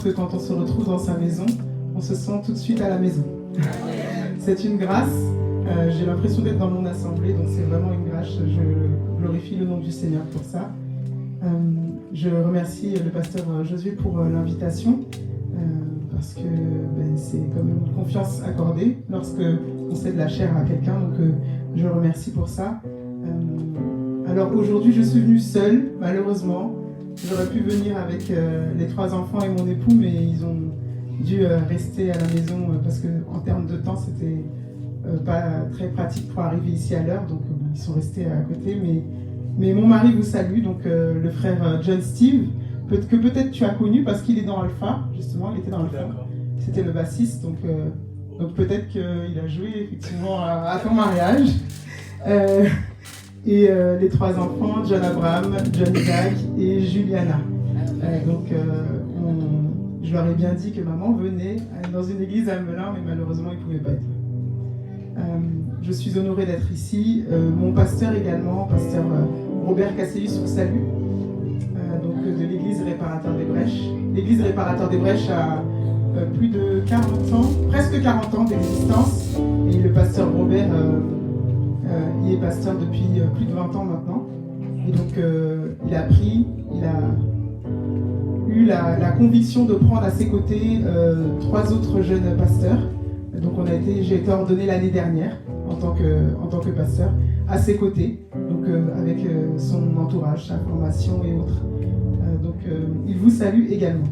que quand on se retrouve dans sa maison, on se sent tout de suite à la maison. C'est une grâce. J'ai l'impression d'être dans mon assemblée, donc c'est vraiment une grâce. Je glorifie le nom du Seigneur pour ça. Je remercie le pasteur Josué pour l'invitation, parce que c'est comme une confiance accordée lorsque on cède la chair à quelqu'un, donc je remercie pour ça. Alors aujourd'hui, je suis venue seule, malheureusement. J'aurais pu venir avec les 3 enfants et mon époux, mais ils ont dû rester à la maison parce qu'en termes de temps, c'était pas très pratique pour arriver ici à l'heure, donc ils sont restés à côté. Mais mon mari vous salue, donc le frère John Steve, que peut-être tu as connu parce qu'il est dans Alpha, justement, il était dans Alpha. C'était le bassiste, donc peut-être qu'il a joué effectivement à ton mariage. Et les 3 enfants, John Abraham, John Isaac et Juliana. Je leur ai bien dit que maman venait dans une église à Melun, mais malheureusement, ils ne pouvaient pas être là. Je suis honorée d'être ici. Mon pasteur également, pasteur Robert Cassius vous salue, de l'église Réparateur des Brèches. L'église Réparateur des Brèches a plus de 40 ans, presque 40 ans d'existence, et le pasteur Robert il est pasteur depuis plus de 20 ans maintenant. Et donc il a eu la conviction de prendre à ses côtés 3 autres jeunes pasteurs. Donc j'ai été ordonné l'année dernière en tant que pasteur à ses côtés, donc avec son entourage, sa formation et autres. Il vous salue également.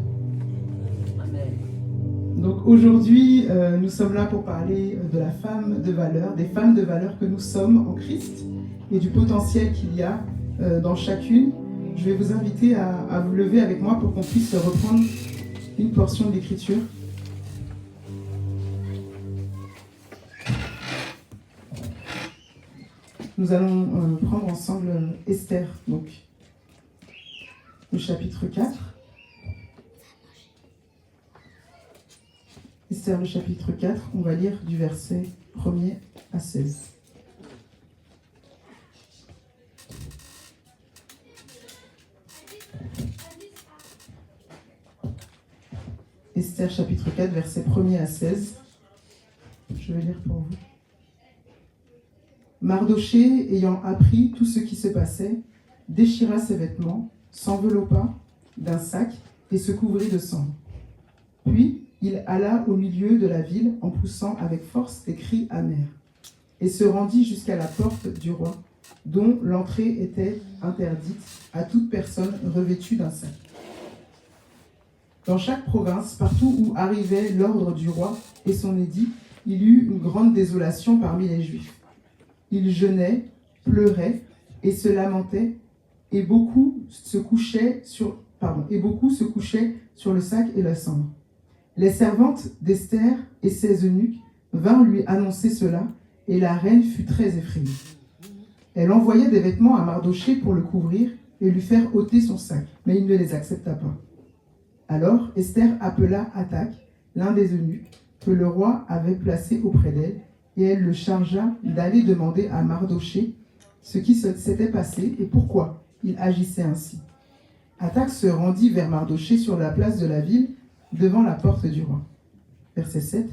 Donc aujourd'hui, nous sommes là pour parler de la femme de valeur, des femmes de valeur que nous sommes en Christ et du potentiel qu'il y a dans chacune. Je vais vous inviter à vous lever avec moi pour qu'on puisse reprendre une portion de l'Écriture. Nous allons prendre ensemble Esther, donc le chapitre 4. Esther, le chapitre 4, on va lire du verset 1er à 16. Esther, chapitre 4, verset 1er à 16. Je vais lire pour vous. Mardoché, ayant appris tout ce qui se passait, déchira ses vêtements, s'enveloppa d'un sac et se couvrit de cendres. Puis, il alla au milieu de la ville en poussant avec force des cris amers, et se rendit jusqu'à la porte du roi, dont l'entrée était interdite à toute personne revêtue d'un sac. Dans chaque province, partout où arrivait l'ordre du roi et son édit, il y eut une grande désolation parmi les Juifs. Ils jeûnaient, pleuraient et se lamentaient, et beaucoup se couchaient sur le sac et la cendre. Les servantes d'Esther et ses eunuques vinrent lui annoncer cela, et la reine fut très effrayée. Elle envoya des vêtements à Mardoché pour le couvrir et lui faire ôter son sac, mais il ne les accepta pas. Alors Esther appela Hathach, l'un des eunuques, que le roi avait placé auprès d'elle, et elle le chargea d'aller demander à Mardoché ce qui s'était passé et pourquoi il agissait ainsi. Hathach se rendit vers Mardoché sur la place de la ville, devant la porte du roi. Verset 7.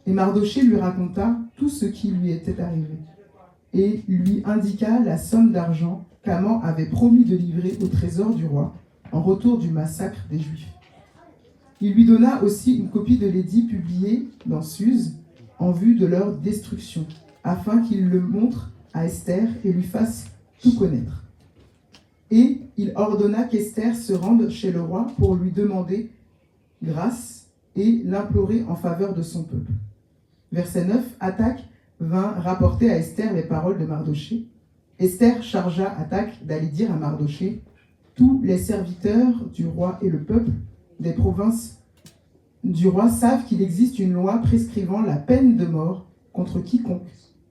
Et Mardoché lui raconta tout ce qui lui était arrivé, et lui indiqua la somme d'argent qu'Aman avait promis de livrer au trésor du roi en retour du massacre des Juifs. Il lui donna aussi une copie de l'édit publié dans Suse en vue de leur destruction, afin qu'il le montre à Esther et lui fasse tout connaître. Et il ordonna qu'Esther se rende chez le roi pour lui demander grâce et l'implorer en faveur de son peuple. Verset 9, Hathach vint rapporter à Esther les paroles de Mardoché. Esther chargea Hathach d'aller dire à Mardoché: tous les serviteurs du roi et le peuple des provinces du roi savent qu'il existe une loi prescrivant la peine de mort contre quiconque,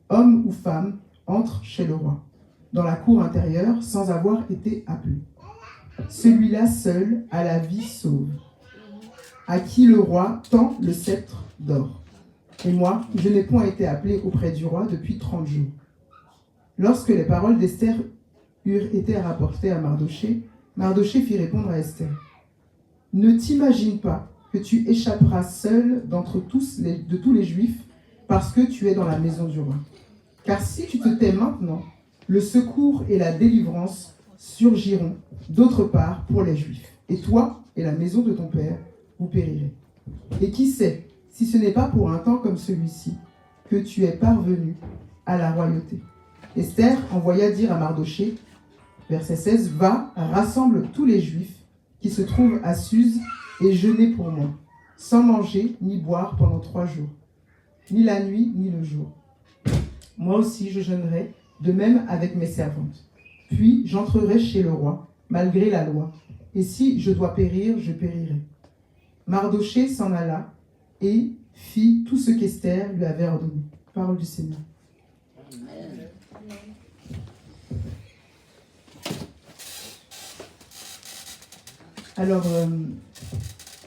homme ou femme, entre chez le roi, dans la cour intérieure, sans avoir été appelé. Celui-là seul a la vie sauve, à qui le roi tend le sceptre d'or. Et moi, je n'ai point été appelé auprès du roi depuis 30 jours. Lorsque les paroles d'Esther eurent été rapportées à Mardoché, Mardoché fit répondre à Esther: ne t'imagine pas que tu échapperas seul de tous les Juifs, parce que tu es dans la maison du roi. Car si tu te tais maintenant, le secours et la délivrance surgiront d'autre part pour les Juifs. Et toi et la maison de ton père, vous périrez. Et qui sait, si ce n'est pas pour un temps comme celui-ci, que tu es parvenu à la royauté. Esther envoya dire à Mardochée, verset 16, « Va, rassemble tous les Juifs qui se trouvent à Suse et jeûnez pour moi, sans manger ni boire pendant 3 jours, ni la nuit ni le jour. Moi aussi je jeûnerai, de même avec mes servantes. Puis j'entrerai chez le roi, malgré la loi, et si je dois périr, je périrai. » Mardochée s'en alla et fit tout ce qu'Esther lui avait ordonné. Parole du Seigneur. Amen. Alors,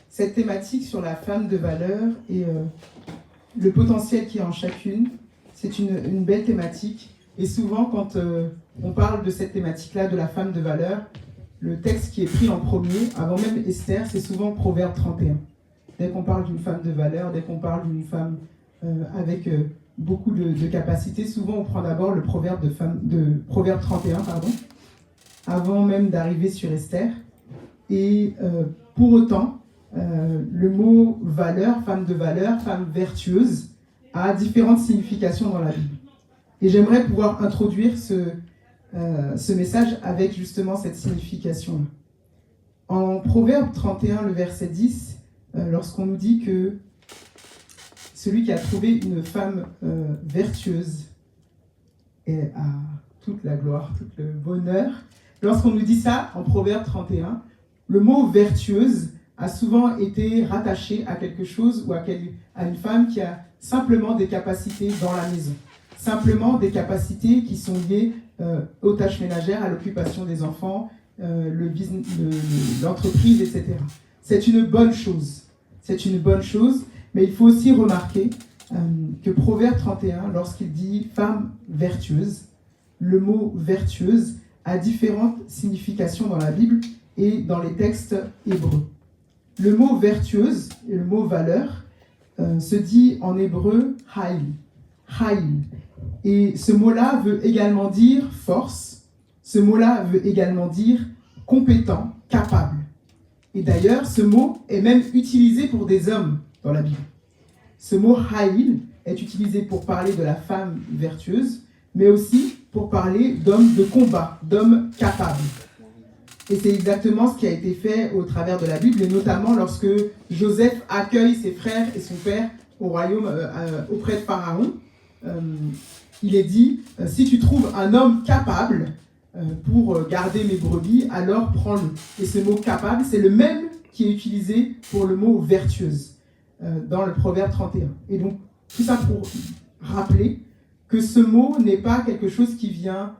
cette thématique sur la femme de valeur et le potentiel qu'il y a en chacune, c'est une belle thématique. Et souvent, quand on parle de cette thématique-là, de la femme de valeur, le texte qui est pris en premier, avant même Esther, c'est souvent Proverbe 31. Dès qu'on parle d'une femme de valeur, dès qu'on parle d'une femme avec beaucoup de capacités, souvent on prend d'abord le proverbe de Proverbe 31, avant même d'arriver sur Esther. Et pour autant, le mot valeur, femme de valeur, femme vertueuse, a différentes significations dans la Bible. Et j'aimerais pouvoir introduire ce message avec justement cette signification-là. En Proverbe 31, le verset 10, lorsqu'on nous dit que celui qui a trouvé une femme vertueuse a toute la gloire, tout le bonheur, lorsqu'on nous dit ça en Proverbe 31, le mot vertueuse a souvent été rattaché à quelque chose ou à une femme qui a simplement des capacités dans la maison. Simplement des capacités qui sont liées aux tâches ménagères, à l'occupation des enfants, l'entreprise, etc. C'est une bonne chose. C'est une bonne chose, mais il faut aussi remarquer que Proverbe 31, lorsqu'il dit femme vertueuse, le mot vertueuse a différentes significations dans la Bible et dans les textes hébreux. Le mot vertueuse et le mot valeur se dit en hébreu haïl. Haïl. Et ce mot-là veut également dire force. Ce mot-là veut également dire compétent, capable. Et d'ailleurs, ce mot est même utilisé pour des hommes dans la Bible. Ce mot haïl est utilisé pour parler de la femme vertueuse, mais aussi pour parler d'hommes de combat, d'hommes capables. Et c'est exactement ce qui a été fait au travers de la Bible, et notamment lorsque Joseph accueille ses frères et son père au royaume auprès de Pharaon. Il est dit, si tu trouves un homme capable pour garder mes brebis, alors prends-le. Et ce mot capable, c'est le même qui est utilisé pour le mot vertueuse dans le Proverbe 31. Et donc, tout ça pour rappeler que ce mot n'est pas quelque chose qui vient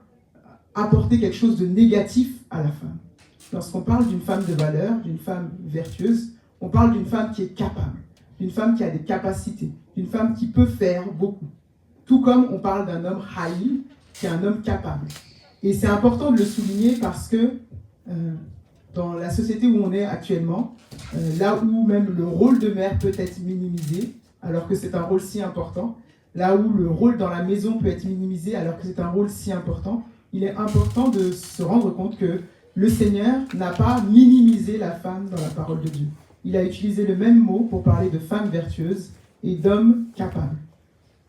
apporter quelque chose de négatif à la femme. Lorsqu'on parle d'une femme de valeur, d'une femme vertueuse, on parle d'une femme qui est capable, d'une femme qui a des capacités, d'une femme qui peut faire beaucoup. Tout comme on parle d'un homme haïl, qui est un homme capable. Et c'est important de le souligner parce que dans la société où on est actuellement, là où même le rôle de mère peut être minimisé, alors que c'est un rôle si important, là où le rôle dans la maison peut être minimisé, alors que c'est un rôle si important, il est important de se rendre compte que le Seigneur n'a pas minimisé la femme dans la parole de Dieu. Il a utilisé le même mot pour parler de femme vertueuse et d'homme capable.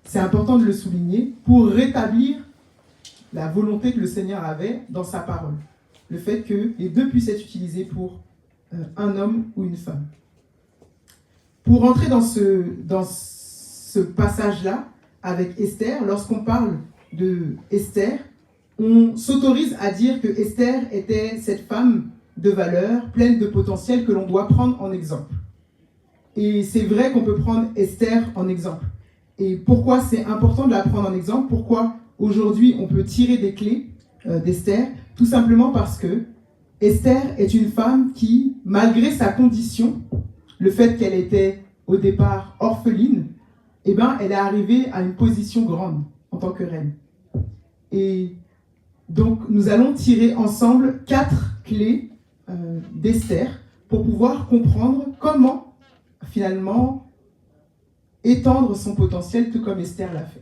C'est important de le souligner pour rétablir la volonté que le Seigneur avait dans sa parole. Le fait que les deux puissent être utilisés pour un homme ou une femme. Pour entrer dans ce passage-là, avec Esther, lorsqu'on parle de Esther, on s'autorise à dire que Esther était cette femme de valeur, pleine de potentiel que l'on doit prendre en exemple. Et c'est vrai qu'on peut prendre Esther en exemple. Et pourquoi c'est important de la prendre en exemple? Pourquoi aujourd'hui on peut tirer des clés d'Esther? Tout simplement parce que Esther est une femme qui, malgré sa condition, le fait qu'elle était au départ orpheline, eh ben, elle est arrivée à une position grande en tant que reine. Et donc nous allons tirer ensemble 4 clés d'Esther pour pouvoir comprendre comment finalement étendre son potentiel, tout comme Esther l'a fait.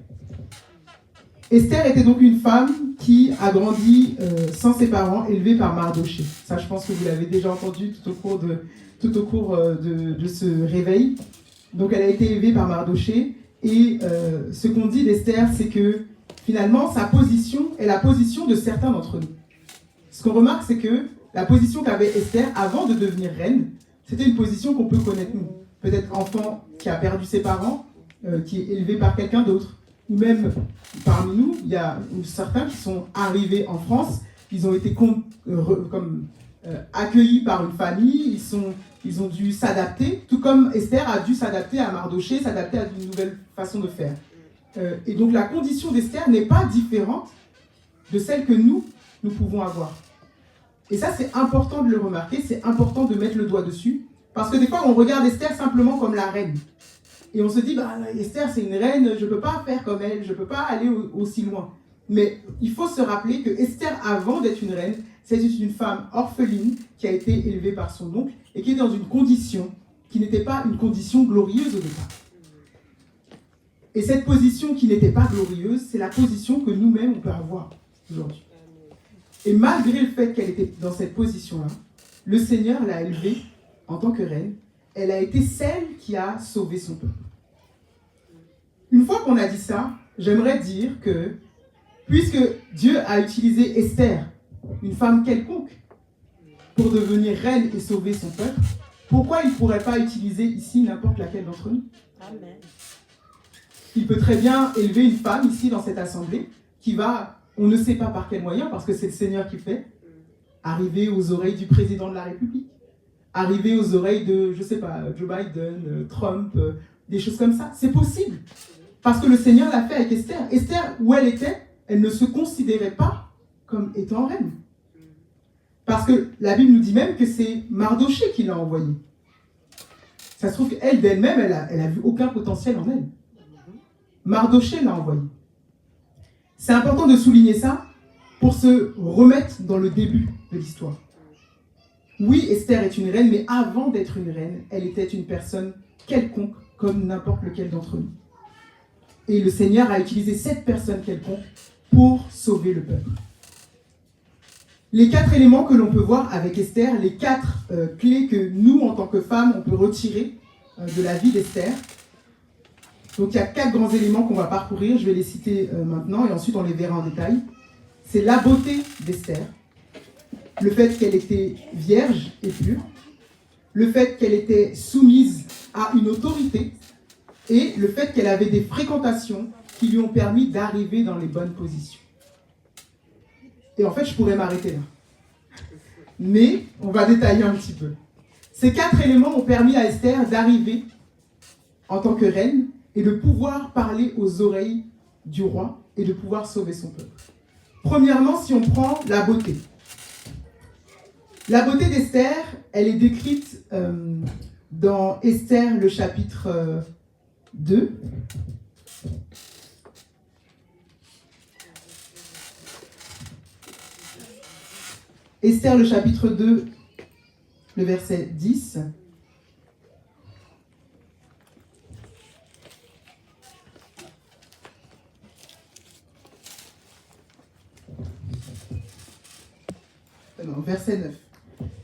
Esther était donc une femme qui a grandi sans ses parents, élevée par Mardoché. Ça, je pense que vous l'avez déjà entendu tout au cours de ce réveil. Donc, elle a été élevée par Mardoché. Et ce qu'on dit d'Esther, c'est que finalement, sa position est la position de certains d'entre nous. Ce qu'on remarque, c'est que la position qu'avait Esther avant de devenir reine, c'était une position qu'on peut connaître nous. Peut-être enfant qui a perdu ses parents, qui est élevé par quelqu'un d'autre. Ou même, parmi nous, il y a certains qui sont arrivés en France, ils ont été accueillis par une famille, ils ont dû s'adapter, tout comme Esther a dû s'adapter à Mardoché, s'adapter à une nouvelle façon de faire. Et donc la condition d'Esther n'est pas différente de celle que nous pouvons avoir. Et ça, c'est important de le remarquer, c'est important de mettre le doigt dessus, parce que des fois, on regarde Esther simplement comme la reine. Et on se dit, Esther, c'est une reine, je ne peux pas faire comme elle, je ne peux pas aller aussi loin. Mais il faut se rappeler que Esther, avant d'être une reine, c'est une femme orpheline qui a été élevée par son oncle et qui est dans une condition qui n'était pas une condition glorieuse au départ. Et cette position qui n'était pas glorieuse, c'est la position que nous-mêmes, on peut avoir aujourd'hui. Et malgré le fait qu'elle était dans cette position-là, le Seigneur l'a élevée en tant que reine. Elle a été celle qui a sauvé son peuple. Une fois qu'on a dit ça, j'aimerais dire que, puisque Dieu a utilisé Esther, une femme quelconque, pour devenir reine et sauver son peuple, pourquoi il ne pourrait pas utiliser ici n'importe laquelle d'entre nous? Amen. Il peut très bien élever une femme ici dans cette assemblée qui va, on ne sait pas par quel moyen, parce que c'est le Seigneur qui fait, arriver aux oreilles du président de la République, arriver aux oreilles de, je ne sais pas, Joe Biden, Trump, des choses comme ça. C'est possible. Parce que le Seigneur l'a fait avec Esther. Esther, où elle était, elle ne se considérait pas comme étant reine. Parce que la Bible nous dit même que c'est Mardoché qui l'a envoyée. Ça se trouve qu'elle, d'elle-même, elle a vu aucun potentiel en elle. Mardoché l'a envoyée. C'est important de souligner ça pour se remettre dans le début de l'histoire. Oui, Esther est une reine, mais avant d'être une reine, elle était une personne quelconque, comme n'importe lequel d'entre nous. Et le Seigneur a utilisé cette personne quelconque pour sauver le peuple. Les 4 éléments que l'on peut voir avec Esther, les 4 clés que nous, en tant que femmes, on peut retirer de la vie d'Esther. Donc il y a 4 grands éléments qu'on va parcourir, je vais les citer maintenant, et ensuite on les verra en détail. C'est la beauté d'Esther, le fait qu'elle était vierge et pure, le fait qu'elle était soumise à une autorité, et le fait qu'elle avait des fréquentations qui lui ont permis d'arriver dans les bonnes positions. Et en fait, je pourrais m'arrêter là. Mais on va détailler un petit peu. Ces 4 éléments ont permis à Esther d'arriver en tant que reine et de pouvoir parler aux oreilles du roi et de pouvoir sauver son peuple. Premièrement, si on prend la beauté. La beauté d'Esther, elle est décrite dans Esther, le chapitre 2. Esther, le chapitre 2, le verset 10. Non, verset 9.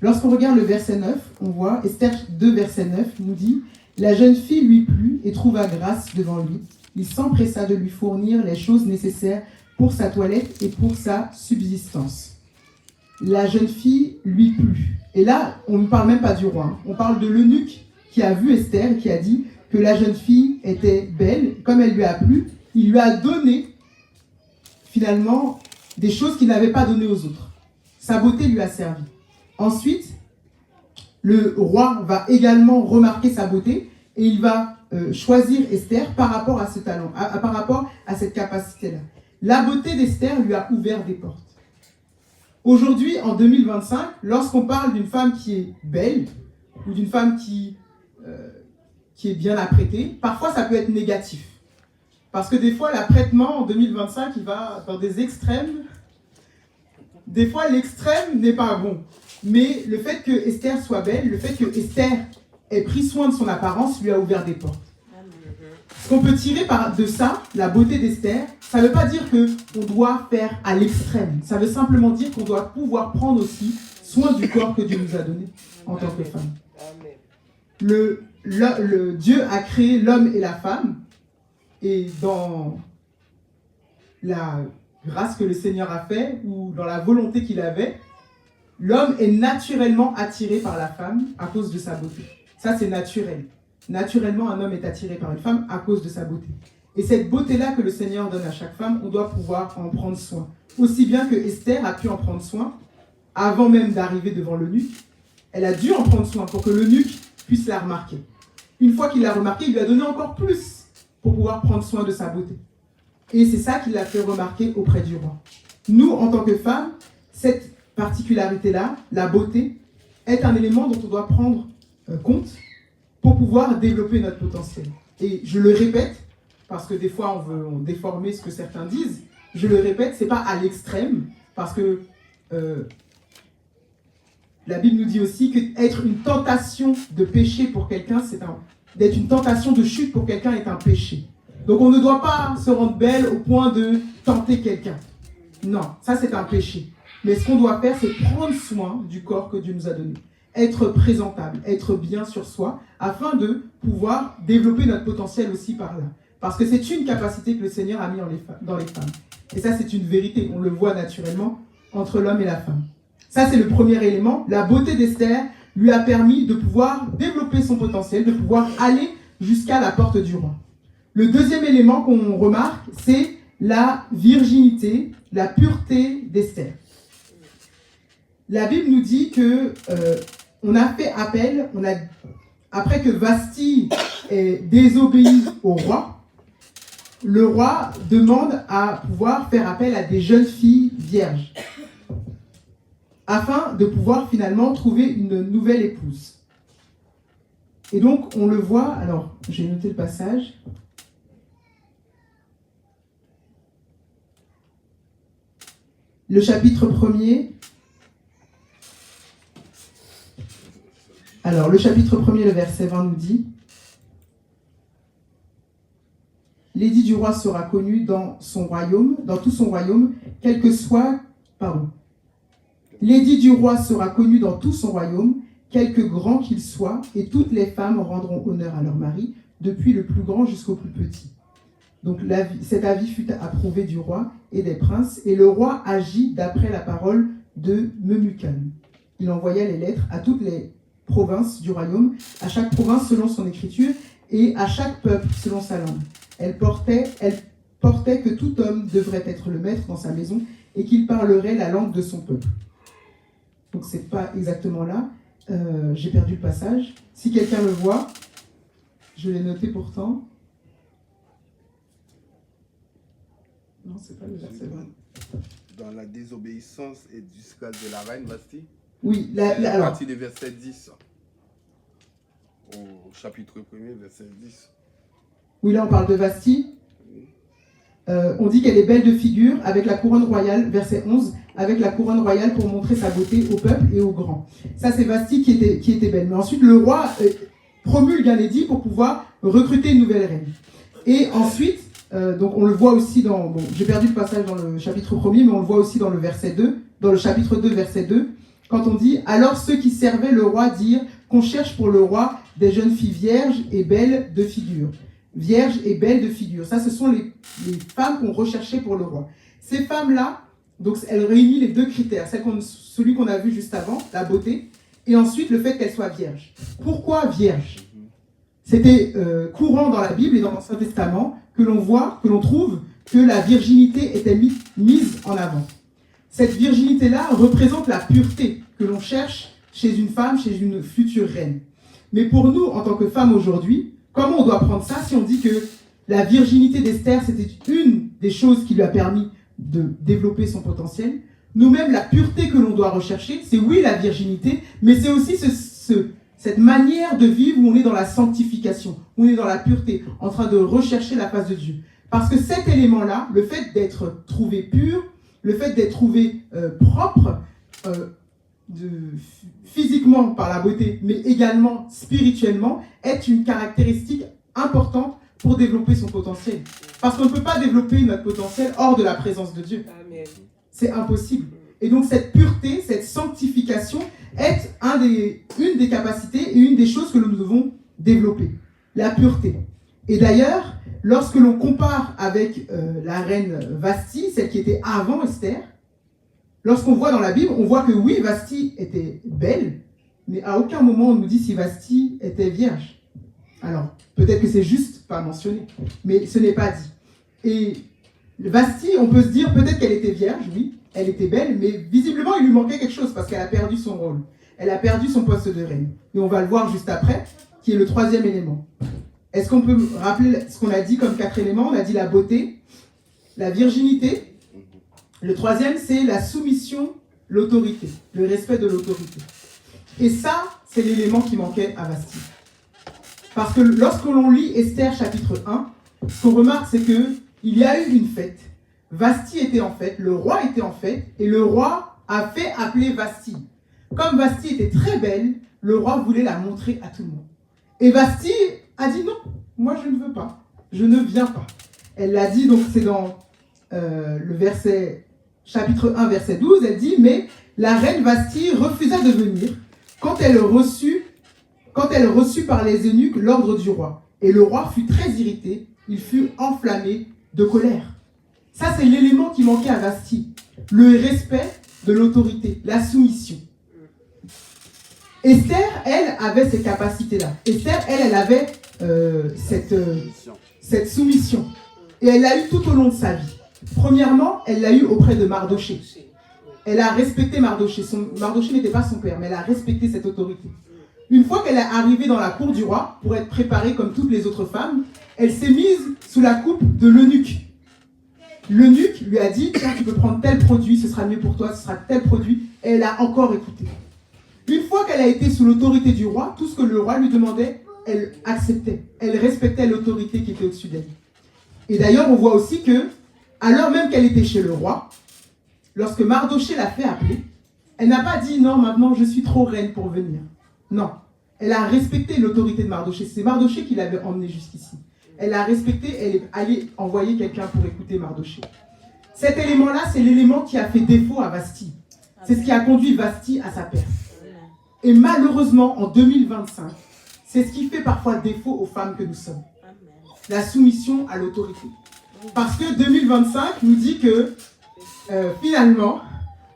Lorsqu'on regarde le verset 9, on voit, Esther 2, verset 9, nous dit « La jeune fille lui plut et trouva grâce devant lui. Il s'empressa de lui fournir les choses nécessaires pour sa toilette et pour sa subsistance. » La jeune fille lui plut. Et là, on ne parle même pas du roi. On parle de l'eunuque qui a vu Esther et qui a dit que la jeune fille était belle. Comme elle lui a plu, il lui a donné finalement des choses qu'il n'avait pas données aux autres. Sa beauté lui a servi. Ensuite, le roi va également remarquer sa beauté et il va choisir Esther par rapport à ce talent, par rapport à cette capacité-là. La beauté d'Esther lui a ouvert des portes. Aujourd'hui, en 2025, lorsqu'on parle d'une femme qui est belle ou d'une femme qui est bien apprêtée, parfois ça peut être négatif. Parce que des fois, l'apprêtement en 2025, il va dans des extrêmes. Des fois, l'extrême n'est pas bon. Mais le fait que Esther soit belle, le fait que Esther ait pris soin de son apparence lui a ouvert des portes. Ce qu'on peut tirer de ça, la beauté d'Esther, ça ne veut pas dire qu'on doit faire à l'extrême. Ça veut simplement dire qu'on doit pouvoir prendre aussi soin du corps que Dieu nous a donné en tant que femme. Dieu a créé l'homme et la femme, et dans la grâce que le Seigneur a fait, ou dans la volonté qu'il avait, l'homme est naturellement attiré par la femme à cause de sa beauté. Ça, c'est naturel. Naturellement, un homme est attiré par une femme à cause de sa beauté. Et cette beauté-là que le Seigneur donne à chaque femme, on doit pouvoir en prendre soin. Aussi bien que Esther a pu en prendre soin avant même d'arriver devant l'eunuque, elle a dû en prendre soin pour que l'eunuque puisse la remarquer. Une fois qu'il l'a remarquée, il lui a donné encore plus pour pouvoir prendre soin de sa beauté. Et c'est ça qui l'a fait remarquer auprès du roi. Nous, en tant que femmes, cette particularité-là, la beauté, est un élément dont on doit prendre compte pour pouvoir développer notre potentiel. Et je le répète, parce que des fois on veut déformer ce que certains disent, je le répète, c'est pas à l'extrême, parce que la Bible nous dit aussi qu'être une tentation de péché pour quelqu'un, d'être une tentation de chute pour quelqu'un est un péché. Donc on ne doit pas se rendre belle au point de tenter quelqu'un. Non, ça c'est un péché. Mais ce qu'on doit faire, c'est prendre soin du corps que Dieu nous a donné. Être présentable, être bien sur soi, afin de pouvoir développer notre potentiel aussi par là. Parce que c'est une capacité que le Seigneur a mis dans les femmes. Et ça, c'est une vérité. On le voit naturellement entre l'homme et la femme. Ça, c'est le premier élément. La beauté d'Esther lui a permis de pouvoir développer son potentiel, de pouvoir aller jusqu'à la porte du roi. Le deuxième élément qu'on remarque, c'est la virginité, la pureté d'Esther. La Bible nous dit que on a fait appel, après que Vasti ait désobéi au roi, le roi demande à pouvoir faire appel à des jeunes filles vierges, afin de pouvoir finalement trouver une nouvelle épouse. Et donc, on le voit, alors, j'ai noté le passage. Le chapitre 1er. Alors, le chapitre 1er, le verset 20 nous dit: l'édit du roi sera connu dans son royaume, dans tout son royaume, quel que soit... L'édit du roi sera connu dans tout son royaume, quelque grand qu'il soit, et toutes les femmes rendront honneur à leur mari, depuis le plus grand jusqu'au plus petit. Donc cet avis fut approuvé du roi et des princes, et le roi agit d'après la parole de Memucan. Il envoya les lettres à toutes les provinces du royaume, à chaque province selon son écriture, et à chaque peuple selon sa langue. Elle portait que tout homme devrait être le maître dans sa maison, et qu'il parlerait la langue de son peuple. Donc c'est pas exactement là. J'ai perdu le passage. Si quelqu'un le voit, je l'ai noté pourtant. Non, c'est pas le verset 20. Dans la désobéissance et jusqu'à de la reine Vasti. Oui, à partir du verset 10. Au chapitre 1er, verset 10. Oui, là on parle de Vasti. On dit qu'elle est belle de figure, avec la couronne royale, verset 11, avec la couronne royale pour montrer sa beauté au peuple et aux grands. Ça, c'est Vasti qui était belle. Mais ensuite, le roi promulgue un édit pour pouvoir recruter une nouvelle reine. Et ensuite, donc on le voit aussi dans... Bon, j'ai perdu le passage dans le chapitre 1er, mais on le voit aussi dans le verset 2, dans le chapitre 2, verset 2, quand on dit « Alors ceux qui servaient le roi dirent qu'on cherche pour le roi des jeunes filles vierges et belles de figure. » Vierges et belles de figure. Ça, ce sont les femmes qu'on recherchait pour le roi. Ces femmes-là, donc, elles réunissent les deux critères. Celui qu'on a vu juste avant, la beauté, et ensuite le fait qu'elles soient vierges. Pourquoi vierges? C'était courant dans la Bible et dans l'Ancien Testament que l'on trouve que la virginité était mise en avant. Cette virginité-là représente la pureté que l'on cherche chez une femme, chez une future reine. Mais pour nous, en tant que femmes aujourd'hui, comment on doit prendre ça si on dit que la virginité d'Esther, c'était une des choses qui lui a permis de développer son potentiel? Nous-mêmes, la pureté que l'on doit rechercher, c'est oui la virginité, mais c'est aussi cette manière de vivre où on est dans la sanctification, où on est dans la pureté, en train de rechercher la face de Dieu. Parce que cet élément-là, le fait d'être trouvé pur, le fait d'être trouvé propre, physiquement par la beauté, mais également spirituellement, est une caractéristique importante pour développer son potentiel. Parce qu'on ne peut pas développer notre potentiel hors de la présence de Dieu. Amen. C'est impossible. Et donc cette pureté, cette sanctification est une des capacités et une des choses que nous devons développer. La pureté. Et d'ailleurs, lorsque l'on compare avec la reine Vasti, celle qui était avant Esther, lorsqu'on voit dans la Bible, on voit que oui, Vasti était belle, mais à aucun moment on nous dit si Vasti était vierge. Alors, peut-être que c'est juste pas mentionné, mais ce n'est pas dit. Et Vasti, on peut se dire peut-être qu'elle était vierge, oui, elle était belle, mais visiblement il lui manquait quelque chose parce qu'elle a perdu son rôle. Elle a perdu son poste de reine. Et on va le voir juste après, qui est le troisième élément. Est-ce qu'on peut rappeler ce qu'on a dit comme 4 éléments? On a dit la beauté, la virginité. Le troisième, c'est la soumission, l'autorité, le respect de l'autorité. Et ça, c'est l'élément qui manquait à Vasti. Parce que lorsque l'on lit Esther chapitre 1, ce qu'on remarque, c'est qu'il y a eu une fête. Vasti était en fête, le roi était en fête, et le roi a fait appeler Vasti. Comme Vasti était très belle, le roi voulait la montrer à tout le monde. Et Vasti a dit non, moi je ne veux pas, je ne viens pas. Elle l'a dit, donc c'est dans le verset, chapitre 1, verset 12, elle dit, mais la reine Vasti refusa de venir quand elle reçut par les eunuques l'ordre du roi. Et le roi fut très irrité, il fut enflammé de colère. Ça, c'est l'élément qui manquait à Vasti. Le respect de l'autorité, la soumission. Esther, elle, avait ces capacités-là. Esther, elle avait cette soumission. Et elle l'a eu tout au long de sa vie. Premièrement, elle l'a eu auprès de Mardoché. Elle a respecté Mardoché. Mardoché n'était pas son père, mais elle a respecté cette autorité. Une fois qu'elle est arrivée dans la cour du roi, pour être préparée comme toutes les autres femmes, elle s'est mise sous la coupe de l'eunuque. L'eunuque lui a dit, tiens, tu peux prendre tel produit, ce sera mieux pour toi, ce sera tel produit. Et elle a encore écouté. Une fois qu'elle a été sous l'autorité du roi, tout ce que le roi lui demandait, elle acceptait. Elle respectait l'autorité qui était au-dessus d'elle. Et d'ailleurs, on voit aussi que, alors même qu'elle était chez le roi, lorsque Mardoché l'a fait appeler, elle n'a pas dit, non, maintenant je suis trop reine pour venir. Non. Elle a respecté l'autorité de Mardoché. C'est Mardoché qui l'avait emmenée jusqu'ici. Elle a respecté, elle est allée envoyer quelqu'un pour écouter Mardoché. Cet élément-là, c'est l'élément qui a fait défaut à Vasti. C'est ce qui a conduit Vasti à sa perte. Et malheureusement, en 2025, c'est ce qui fait parfois défaut aux femmes que nous sommes. La soumission à l'autorité. Parce que 2025 nous dit que finalement,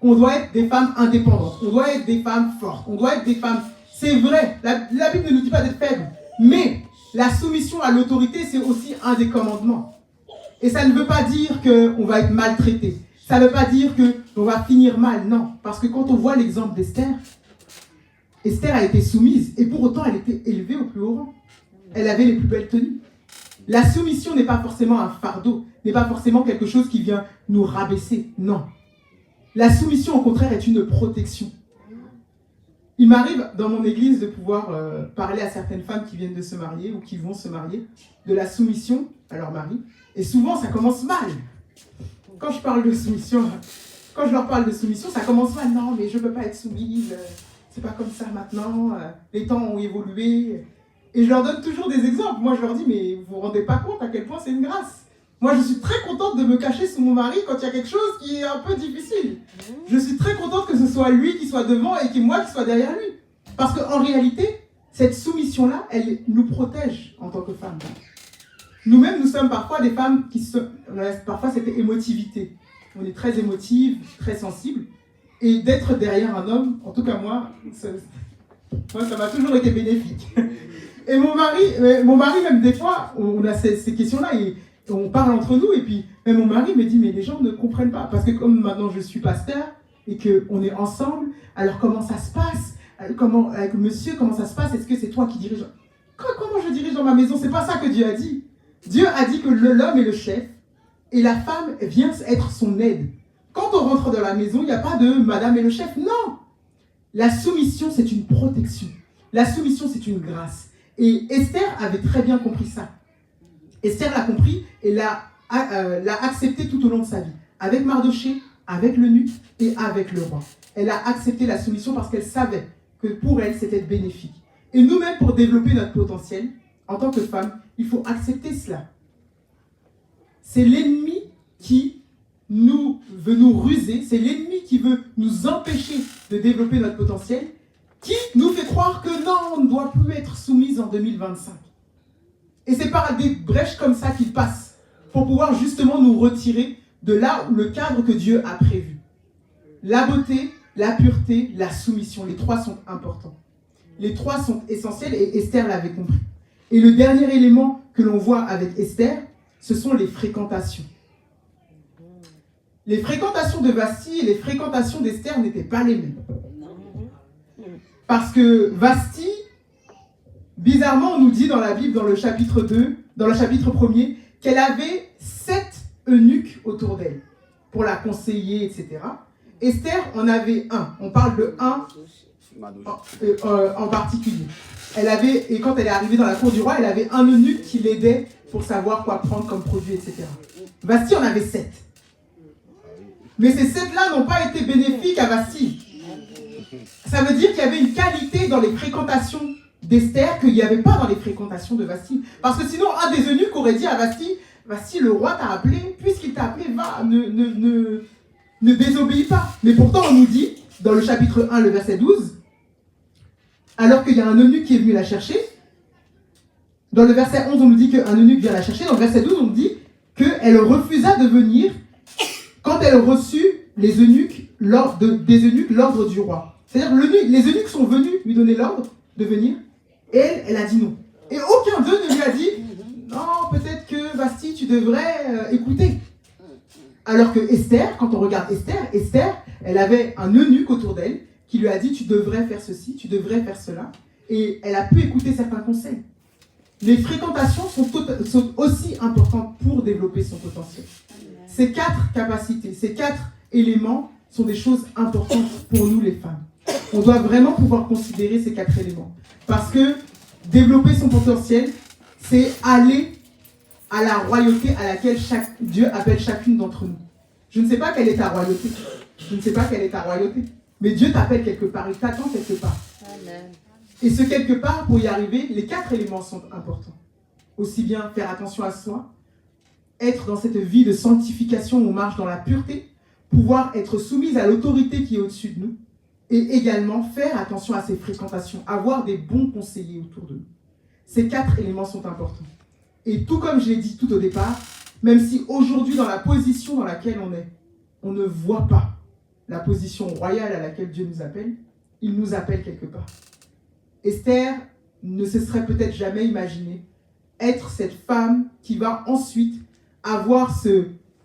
on doit être des femmes indépendantes. On doit être des femmes fortes. On doit être des femmes... C'est vrai, la Bible ne nous dit pas d'être faible. Mais la soumission à l'autorité, c'est aussi un des commandements. Et ça ne veut pas dire qu'on va être maltraité. Ça ne veut pas dire qu'on va finir mal. Non, parce que quand on voit l'exemple d'Esther, Esther a été soumise et pour autant elle était élevée au plus haut rang. Elle avait les plus belles tenues. La soumission n'est pas forcément un fardeau, n'est pas forcément quelque chose qui vient nous rabaisser. Non. La soumission, au contraire, est une protection. Il m'arrive dans mon église de pouvoir parler à certaines femmes qui viennent de se marier ou qui vont se marier de la soumission à leur mari. Et souvent, ça commence mal. Quand je parle de soumission, quand je leur parle de soumission, ça commence mal. Non, mais je ne peux pas être soumise. C'est pas comme ça maintenant. Les temps ont évolué. Et je leur donne toujours des exemples. Moi, je leur dis, mais vous vous rendez pas compte à quel point c'est une grâce. Moi, je suis très contente de me cacher sous mon mari quand il y a quelque chose qui est un peu difficile. Je suis très contente que ce soit lui qui soit devant et que moi qui soit derrière lui. Parce qu'en réalité, cette soumission-là, elle nous protège en tant que femmes. Nous-mêmes, nous sommes parfois des femmes qui sont... Parfois, cette émotivité. On est très émotive, très sensible. Et d'être derrière un homme, en tout cas moi, ça m'a toujours été bénéfique. Et mon mari même des fois, on a ces questions-là et on parle entre nous. Et puis, même mon mari me dit, mais les gens ne comprennent pas. Parce que comme maintenant je suis pasteur et qu'on est ensemble, alors comment ça se passe? Avec monsieur, comment ça se passe? Est-ce que c'est toi qui dirige? Comment je dirige dans ma maison? C'est pas ça que Dieu a dit. Dieu a dit que l'homme est le chef et la femme vient être son aide. Quand on rentre dans la maison, il n'y a pas de madame et le chef. Non! La soumission, c'est une protection. La soumission, c'est une grâce. Et Esther avait très bien compris ça. Esther l'a compris et l'a accepté tout au long de sa vie. Avec Mardoché, avec l'eunuque et avec le roi. Elle a accepté la soumission parce qu'elle savait que pour elle, c'était bénéfique. Et nous-mêmes, pour développer notre potentiel, en tant que femme, il faut accepter cela. C'est l'ennemi qui veut nous ruser, c'est l'ennemi qui veut nous empêcher de développer notre potentiel, qui nous fait croire que non, on ne doit plus être soumise en 2025. Et c'est par des brèches comme ça qu'il passe, pour pouvoir justement nous retirer de là où le cadre que Dieu a prévu. La beauté, la pureté, la soumission, les trois sont importants. Les trois sont essentiels et Esther l'avait compris. Et le dernier élément que l'on voit avec Esther, ce sont les fréquentations. Les fréquentations de Vasti et les fréquentations d'Esther n'étaient pas les mêmes. Parce que Vasti, bizarrement, on nous dit dans la Bible, dans le chapitre 2, dans le chapitre 1er, qu'elle avait 7 eunuques autour d'elle pour la conseiller, etc. Esther en avait un. On parle de un en particulier. Et quand elle est arrivée dans la cour du roi, elle avait un eunuque qui l'aidait pour savoir quoi prendre comme produit, etc. Vasti en avait 7. Mais ces 7-là n'ont pas été bénéfiques à Vasti. Ça veut dire qu'il y avait une qualité dans les fréquentations d'Esther qu'il n'y avait pas dans les fréquentations de Vasti. Parce que sinon, un des eunuques aurait dit à Vasti, Vasti, le roi t'a appelé, puisqu'il t'a appelé, va, ne désobéis pas. Mais pourtant, on nous dit, dans le chapitre 1, le verset 12, alors qu'il y a un eunuque qui est venu la chercher, dans le verset 11, on nous dit qu'un eunuque vient la chercher, dans le verset 12, on nous dit qu'elle refusa de venir quand elle reçut des eunuques l'ordre du roi. C'est-à-dire les eunuques sont venus lui donner l'ordre de venir, et elle a dit non. Et aucun d'eux ne lui a dit, non, peut-être que Vasti, tu devrais écouter. Alors que Esther, quand on regarde Esther, elle avait un eunuque autour d'elle qui lui a dit, tu devrais faire ceci, tu devrais faire cela. Et elle a pu écouter certains conseils. Les fréquentations sont aussi importantes pour développer son potentiel. Ces 4 capacités, ces 4 éléments sont des choses importantes pour nous les femmes. On doit vraiment pouvoir considérer ces 4 éléments. Parce que développer son potentiel, c'est aller à la royauté à laquelle Dieu appelle chacune d'entre nous. Je ne sais pas quelle est ta royauté. Je ne sais pas quelle est ta royauté. Mais Dieu t'appelle quelque part, il t'attend quelque part. Amen. Et ce quelque part, pour y arriver, les 4 éléments sont importants. Aussi bien faire attention à soi, être dans cette vie de sanctification où on marche dans la pureté, pouvoir être soumise à l'autorité qui est au-dessus de nous, et également faire attention à ses fréquentations, avoir des bons conseillers autour de nous. Ces 4 éléments sont importants. Et tout comme je l'ai dit tout au départ, même si aujourd'hui, dans la position dans laquelle on est, on ne voit pas la position royale à laquelle Dieu nous appelle, il nous appelle quelque part. Esther ne se serait peut-être jamais imaginé être cette femme qui va ensuite avoir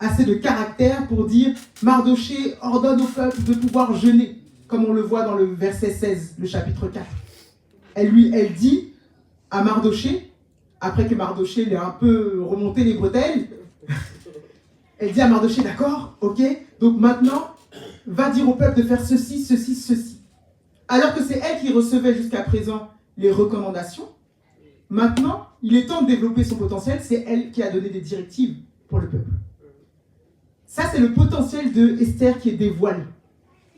assez de caractère pour dire « Mardoché ordonne au peuple de pouvoir jeûner », comme on le voit dans le verset 16, le chapitre 4. Elle dit à Mardoché, après que Mardoché l'ait un peu remonté les bretelles, elle dit à Mardoché, d'accord, ok, donc maintenant, va dire au peuple de faire ceci, ceci, ceci. Alors que c'est elle qui recevait jusqu'à présent les recommandations, maintenant, il est temps de développer son potentiel, c'est elle qui a donné des directives pour le peuple. Ça, c'est le potentiel de Esther qui est dévoilé.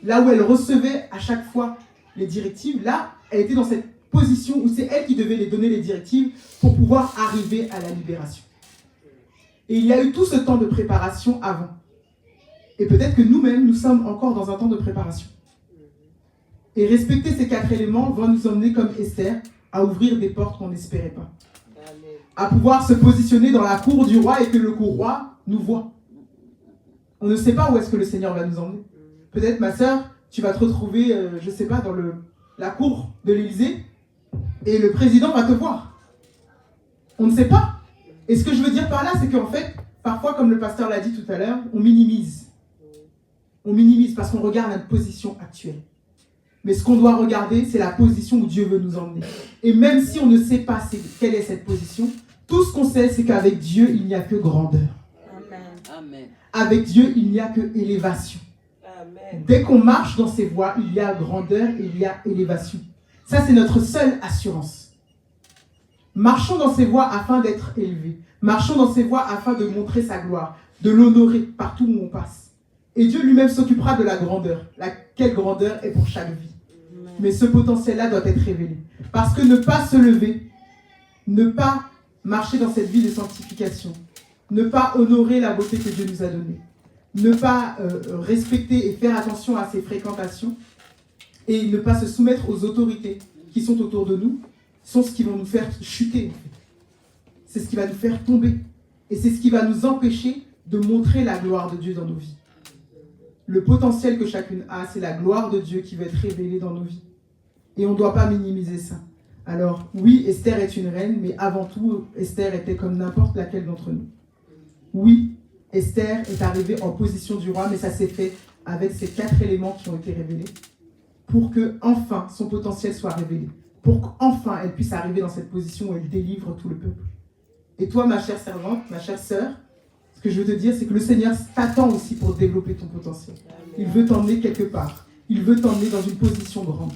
Là où elle recevait à chaque fois les directives, là, elle était dans cette position où c'est elle qui devait les donner les directives pour pouvoir arriver à la libération. Et il y a eu tout ce temps de préparation avant. Et peut-être que nous-mêmes, nous sommes encore dans un temps de préparation. Et respecter ces 4 éléments va nous emmener comme Esther à ouvrir des portes qu'on n'espérait pas. À pouvoir se positionner dans la cour du roi et que le roi nous voit. On ne sait pas où est-ce que le Seigneur va nous emmener. Peut-être, ma sœur, tu vas te retrouver, je ne sais pas, dans la cour de l'Élysée et le président va te voir. On ne sait pas. Et ce que je veux dire par là, c'est qu'en fait, parfois, comme le pasteur l'a dit tout à l'heure, on minimise. On minimise parce qu'on regarde notre position actuelle. Mais ce qu'on doit regarder, c'est la position où Dieu veut nous emmener. Et même si on ne sait pas quelle est cette position, tout ce qu'on sait, c'est qu'avec Dieu, il n'y a que grandeur. Amen. Avec Dieu, il n'y a que élévation. Amen. Dès qu'on marche dans ses voies, il y a grandeur et il y a élévation. Ça, c'est notre seule assurance. Marchons dans ses voies afin d'être élevés. Marchons dans ses voies afin de montrer sa gloire, de l'honorer partout où on passe. Et Dieu lui-même s'occupera de la grandeur. Quelle grandeur est pour chaque vie. Mais ce potentiel-là doit être révélé. Parce que ne pas se lever, ne pas marcher dans cette vie de sanctification, ne pas honorer la beauté que Dieu nous a donnée, ne pas respecter et faire attention à ses fréquentations, et ne pas se soumettre aux autorités qui sont autour de nous, sont ce qui vont nous faire chuter. C'est ce qui va nous faire tomber. Et c'est ce qui va nous empêcher de montrer la gloire de Dieu dans nos vies. Le potentiel que chacune a, c'est la gloire de Dieu qui va être révélée dans nos vies. Et on ne doit pas minimiser ça. Alors, oui, Esther est une reine, mais avant tout, Esther était comme n'importe laquelle d'entre nous. Oui, Esther est arrivée en position du roi, mais ça s'est fait avec ces 4 éléments qui ont été révélés pour que, enfin, son potentiel soit révélé. Pour qu'enfin, elle puisse arriver dans cette position où elle délivre tout le peuple. Et toi, ma chère servante, ma chère sœur, ce que je veux te dire, c'est que le Seigneur t'attend aussi pour développer ton potentiel. Il veut t'emmener quelque part. Il veut t'emmener dans une position grande.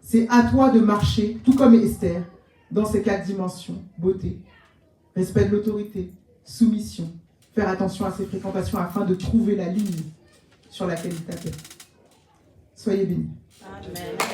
C'est à toi de marcher, tout comme Esther, dans ces 4 dimensions. Beauté, respect de l'autorité, soumission, faire attention à ses fréquentations afin de trouver la ligne sur laquelle il t'appelle. Soyez bénis. Amen.